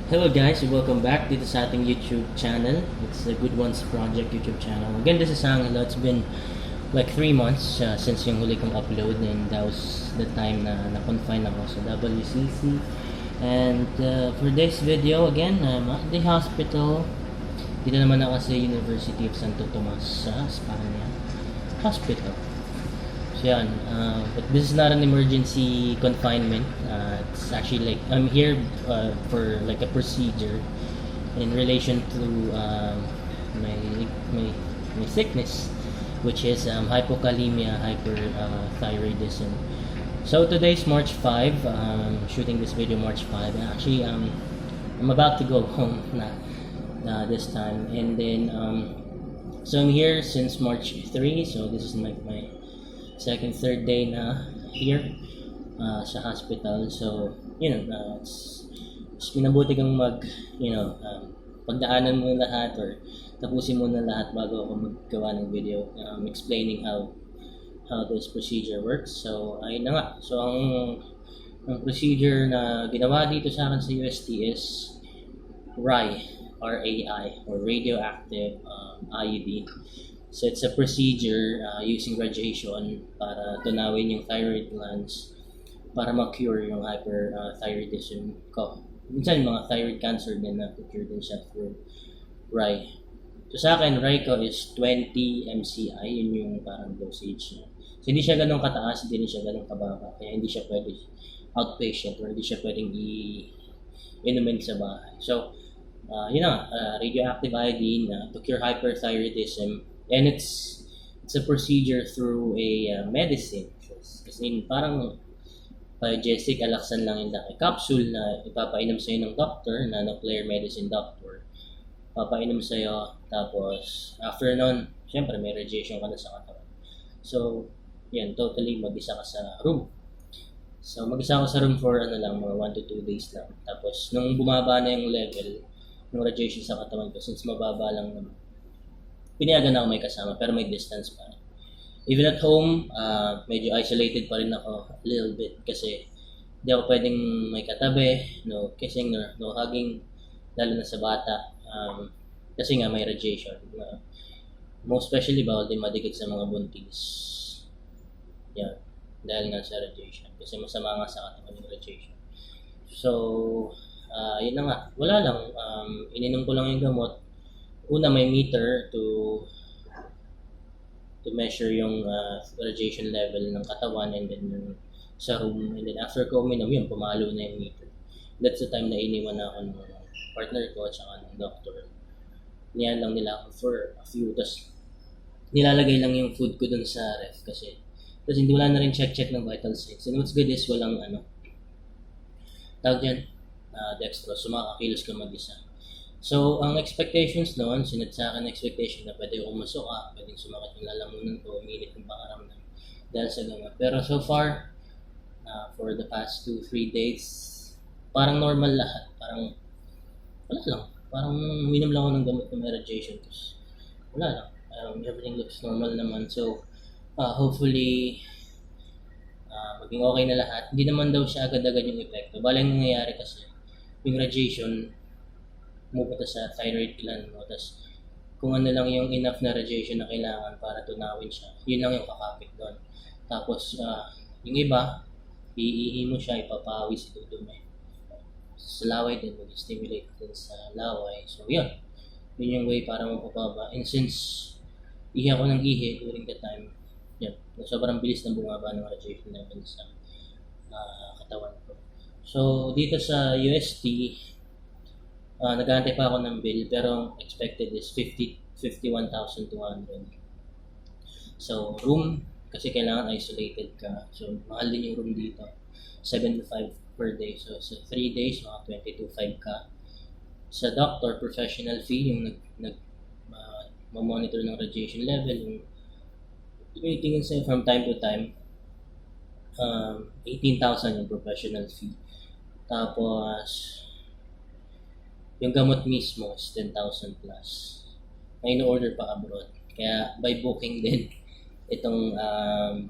Hello guys, welcome back dito sa ating YouTube channel. It's the Good Ones Project YouTube channel. Again, this is Angelo. It's been like 3 months since yung huli kong upload, and that was the time na na-confine ako sa WCC. And for this video, again, I'm at the hospital. Dito naman ako sa University of Santo Tomas sa Espanya Hospital. So yan, but this is not an emergency confinement. It's actually like I'm here for like a procedure in relation to my, my my sickness, which is hypokalemia, hyperthyroidism. So today's March 5. Shooting this video March 5. Actually, I'm about to go home this time, and then so I'm here since March 3. So this is my third day na here sa hospital. So, it's minabuti kang pagdaanan mo lahat or tapusin mo na lahat bago ako maggawa ng video explaining how this procedure works. So, ayun na nga. So, ang procedure na ginawa dito sa akin sa UST is RAI or Radioactive Iodine. So it's a procedure using radiation para tunawin yung thyroid glands para ma-cure yung hyperthyroidism ko. Minsan mga thyroid cancer din na-cure din siya through RAI. So sa akin, RAI ko is 20 mCi, yun yung parang dosage niya. So hindi siya ganun kataas, hindi siya ganun kababa, kaya hindi siya pwede outpatient or hindi siya pwedeng inumin sa bahay. So, radioactive iodine to cure hyperthyroidism. And it's a procedure through a medicine. Kasi parang biogesic alaksan lang yung laki. Capsule na ipapainom sa'yo ng doctor, na nuclear medicine doctor. Papainom sa'yo, tapos after nun, syempre may radiation ka na sa katawan. So, yan, totally mag-isa ka sa room. So, mag-isa ako sa room for mga 1 to 2 days lang. Tapos, nung bumaba na yung level ng radiation sa katawan ko, since mababa lang naman, pinayagan na ako may kasama, pero may distance pa. Even at home, medyo isolated pa rin ako a little bit kasi hindi ako pwedeng may katabi, no kissing, no hugging, lalo na sa bata. Kasi nga may radiation. Most especially, bawal din madikit sa mga buntis. Yan, dahil nga sa radiation. Kasi masama nga sa katawan yung radiation. So, yun na nga. Wala lang. Ininom ko lang yung gamot. Una, may meter to measure yung radiation level ng katawan, and then yung sa room, and then after ko uminom yun, pumalo na yung meter. That's the time na iniwan na ako ng partner ko at saka ng doctor. Niyan lang nila ako for a few, tas nilalagay lang yung food ko dun sa ref kasi hindi wala na rin check ng vital signs. And what's good is walang tawag dyan, dextrose, so makakakilos ka mag-isa. So, ang expectations noon, sinad sa akin expectation na pwede akong masuka, pwedeng sumakit yung lalamunan ko, umilit yung pakaramdam dahil sa gamot. Pero so far, for the past 2-3 days, parang normal lahat. Parang, wala lang. Parang uminom lang ako ng gamot na may radiation. Tapos, wala lang. Everything looks normal naman. So, hopefully, maging okay na lahat. Hindi naman daw siya agad-agad yung epekto. Bale, yung nangyayari kasi, yung radiation, pumupunta sa thyroid gland mo, tapos kung ano lang yung enough na radiation na kailangan para tunawin siya, yun lang yung kakapit doon. Tapos yung iba, iihi mo siya, ipapawis, idudumi. Sa laway din, mag-stimulate din sa laway. So yun yung way para mapapaba. And since ihi ako ng ihi during the time, yun, sobrang bilis na bumaba ng radiation level sa katawan ko. So dito sa UST, nag-aantay pa ako ng bill, pero expected is 51,200. So, room, kasi kailangan isolated ka. So, mahal din yung room dito. 75 per day. So, sa 3 days, mga 22,500 ka. Sa doctor, professional fee, yung monitor ng radiation level, yung tumitingin sa'yo from time to time, 18,000 yung professional fee. Tapos, yung gamot mismo is 10,000 plus. May in-order pa abroad. Kaya by booking din itong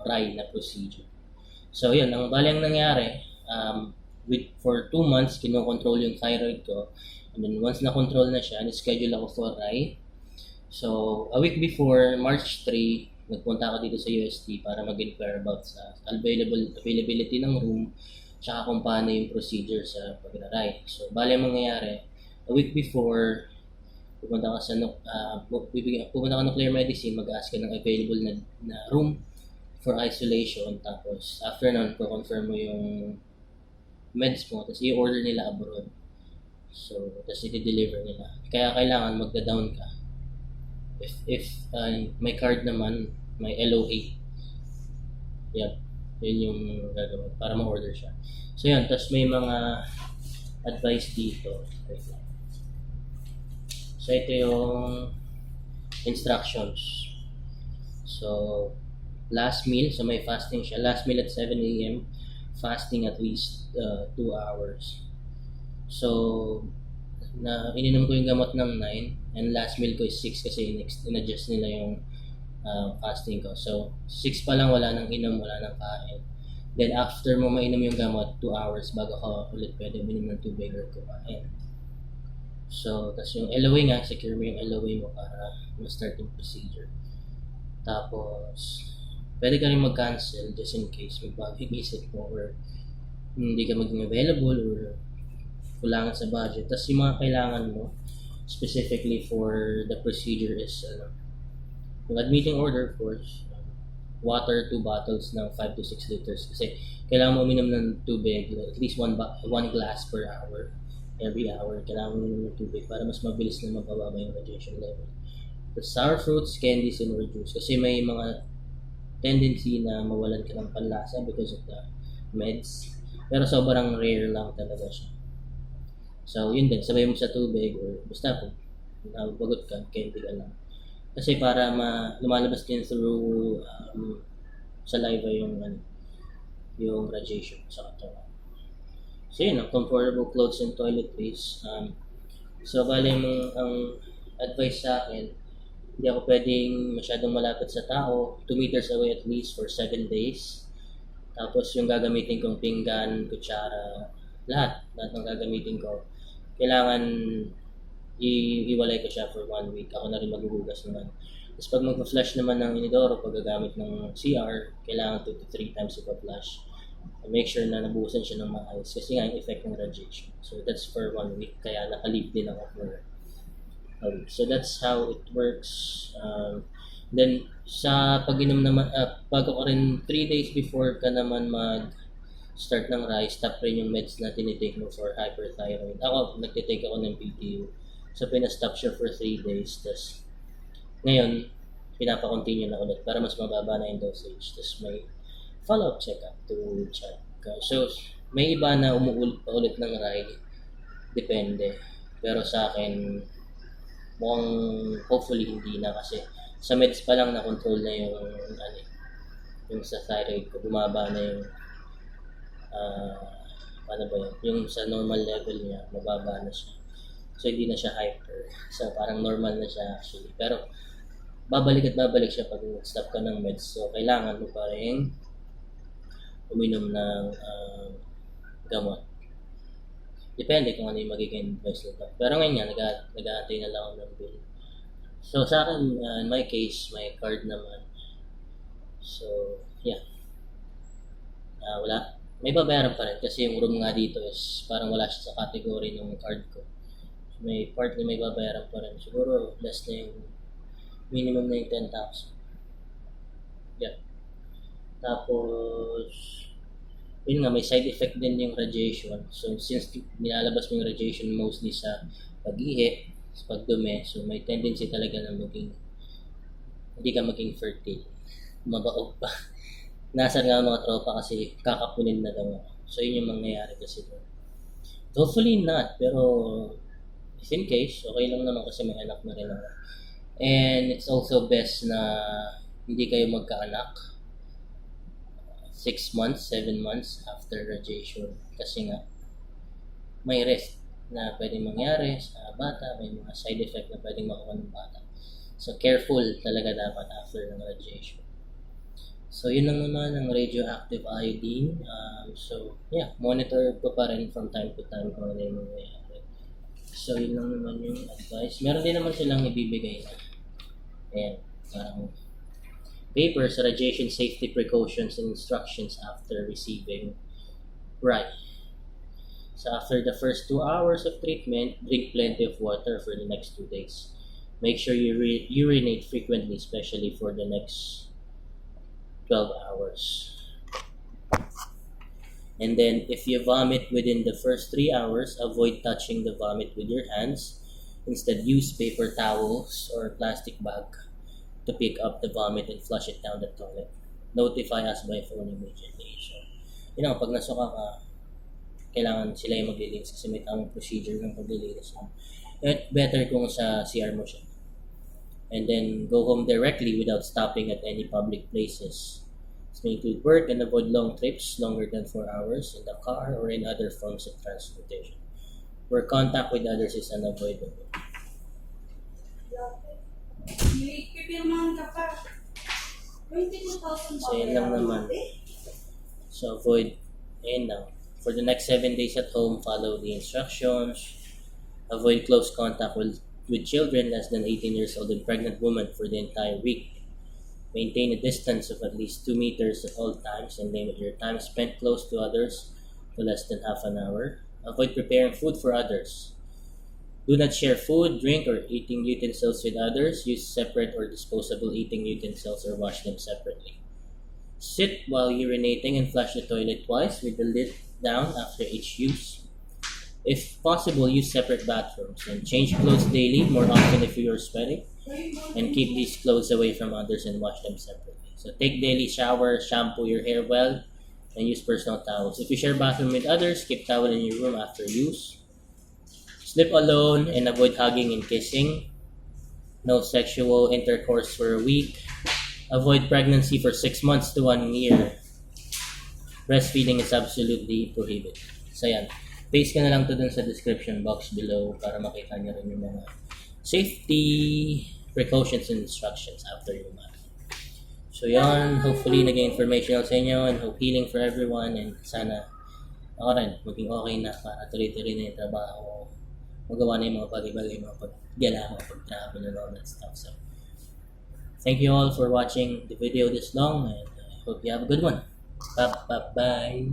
RAI na procedure. So yun, ang balang nangyari, for 2 months, kinokontrol yung thyroid ko. And then once na-control na siya, schedule ako for RAI. So, a week before, March 3, nagpunta ako dito sa UST para mag-inquire about sa availability ng room, tsaka kung paano yung procedure sa pag-RAI. So, bale mangyayari, a week before, pupunta ka sa pupunta ka ng Nuclear Medicine, mag-ask ka ng available na room for isolation. Tapos, after nun, confirm mo yung meds mo, tapos i-order nila abroad. So, tapos i-deliver nila. Kaya kailangan magda-down ka. If may card naman, may LOA. Yep. Yun yung gagawin para ma-order siya. So, yun. Tapos may mga advice dito. So, ito yung instructions. So, last meal. So, may fasting siya. Last meal at 7 a.m. Fasting at least 2 hours. So, ininom ko yung gamot ng 9 and last meal ko is 6 kasi in-adjust nila yung fasting ko. So, 6 pa lang wala nang inom, wala nang kain. Then, after mo mainom yung gamot, 2 hours bago ka ulit pwede uminom ng tubig or kumain. So, tas yung LOA nga, secure mo yung LOA mo para ma-start yung procedure. Tapos, pwede ka rin mag-cancel just in case magbago yung isip mo or hindi ka maging available or kulangan sa budget. Tapos yung mga kailangan mo specifically for the procedure is yung admitting order, of course, water, 2 bottles ng 5 to 6 liters kasi kailangan mo uminom ng tubig at least 1 glass per hour. Every hour kailangan mo uminom ng tubig para mas mabilis na mababa yung radiation level. The sour fruits, candies, and or juice kasi may mga tendency na mawalan ka ng panlasa because of the meds. Pero sobrang rare lang talaga siya. So, yun din. Sabay mo sa tubig or basta po, nabagot ka, candy ka lang. Kasi para lumalabas din through saliva yung radiation sa katawan. So, yun. Comfortable clothes and toiletries. So, bale ang advice sa akin, hindi ako pwedeng masyadong malapit sa tao, 2 meters away at least for 7 days. Tapos yung gagamitin kong pinggan, kutsara, lahat ng gagamitin ko, kailangan iwalay ko siya for 1 week. Ako na rin maghuhugas naman. Tapos pag mag-flush naman ng inidoro, pag gagamit ng CR, kailangan 2 to 3 times ipa-flush. Make sure na nabuhusan siya ng maayos kasi nga yung effect ng radiation. So that's for 1 week, kaya naka-leave din ako for a week. So that's how it works. Then sa pag-inom naman, bago ka rin 3 days before ka naman start ng RAI, stop rin yung meds na tinitake mo for hyperthyroid. Ako, nagtitake ako ng PTU. So, pinastop siya for 3 days. Tapos, ngayon, pinapa-continue na ulit para mas mababa na yung dosage. Tapos, may follow-up check-up to check. So, may iba na umuulit pa ulit ng RAI. Depende. Pero sa akin, mukhang hopefully hindi na kasi sa meds pa lang na-control na yung sa thyroid ko. Bumaba na yung yung sa normal level niya, mababa na siya. So, hindi na siya hyper. So, parang normal na siya actually. Pero, babalik siya pag stop ka ng meds. So, kailangan mo pa rin uminom ng gamot. Depende kung ano yung magiging advice nito. Pero ngayon nga, nag-aantay na lang ako ng bill. So, sa akin, in my case, may card naman. So, yeah. Wala. May babayaran pa rin kasi yung room nga dito is parang wala siya sa category ng card ko. So, may part na may babayaran pa rin. Siguro less na yung minimum na yung 10,000. Yeah. Tapos, yun nga, may side effect din yung radiation. So, since nilalabas mo yung radiation mostly sa pag-ihi, sa pagdumi, so may tendency talaga na hindi ka maging fertile. Mabaog pa. Nasaan nga mga tropa kasi kakapunin na daw ako. So, yun yung mangyayari kasi doon. Hopefully not, pero if in case, okay lang naman kasi may anak na rin ako. And it's also best na hindi kayo magkaanak 6 months, 7 months after radiation. Kasi nga, may risk na pwedeng mangyari sa bata, may mga side effect na pwedeng makuha ng bata. So, careful talaga dapat after ng radiation. So, yun lang naman ang radioactive iodine. So, yeah, monitor ko pa rin from time to time kung ano yung mangyayari. So, yun lang naman yung advice. Meron din naman silang ibibigay na, ayan, parang papers, radiation safety precautions and instructions after receiving RAI. So, after the first 2 hours of treatment, drink plenty of water for the next 2 days. Make sure you urinate frequently, especially for the next 12 hours. And then, if you vomit within the first 3 hours, avoid touching the vomit with your hands. Instead, use paper towels or plastic bag to pick up the vomit and flush it down the toilet. Notify us by phone immediately. So, pag nasuka ka, kailangan sila yung maglilinis kasi may tamang procedure ng paglilinis mo. Better kung sa CR mo siya. And then, go home directly without stopping at any public places. This may include work and avoid long trips longer than 4 hours in the car or in other forms of transportation, where contact with others is unavoidable. So, yun lang naman. So, avoid, and now, for the next 7 days at home, follow the instructions. Avoid close contact with children less than 18 years old and pregnant women for the entire week. Maintain a distance of at least 2 meters at all times and limit your time spent close to others to less than half an hour. Avoid preparing food for others. Do not share food, drink, or eating utensils with others. Use separate or disposable eating utensils or wash them separately. Sit while urinating and flush the toilet twice with the lid down after each use. If possible, use separate bathrooms and change clothes daily, more often if you are sweating, and keep these clothes away from others and wash them separately. So take daily showers, shampoo your hair well, and use personal towels. If you share bathroom with others, keep towel in your room after use. Sleep alone and avoid hugging and kissing. No sexual intercourse for a week. Avoid pregnancy for 6 months to 1 year. Breastfeeding is absolutely prohibited. So yan. Paste ka na lang to dun sa description box below para makita nyo rin yung mga safety precautions and instructions after your month. So yan, hopefully naging informational sa inyo and hope healing for everyone and sana ako rin, maging okay na para tuloy-tuloy na yung trabaho, magawa na yung mga bagay-bagay, mga paggala, mga pag-travel and all that stuff. So, thank you all for watching the video this long and I hope you have a good one. Bye-bye.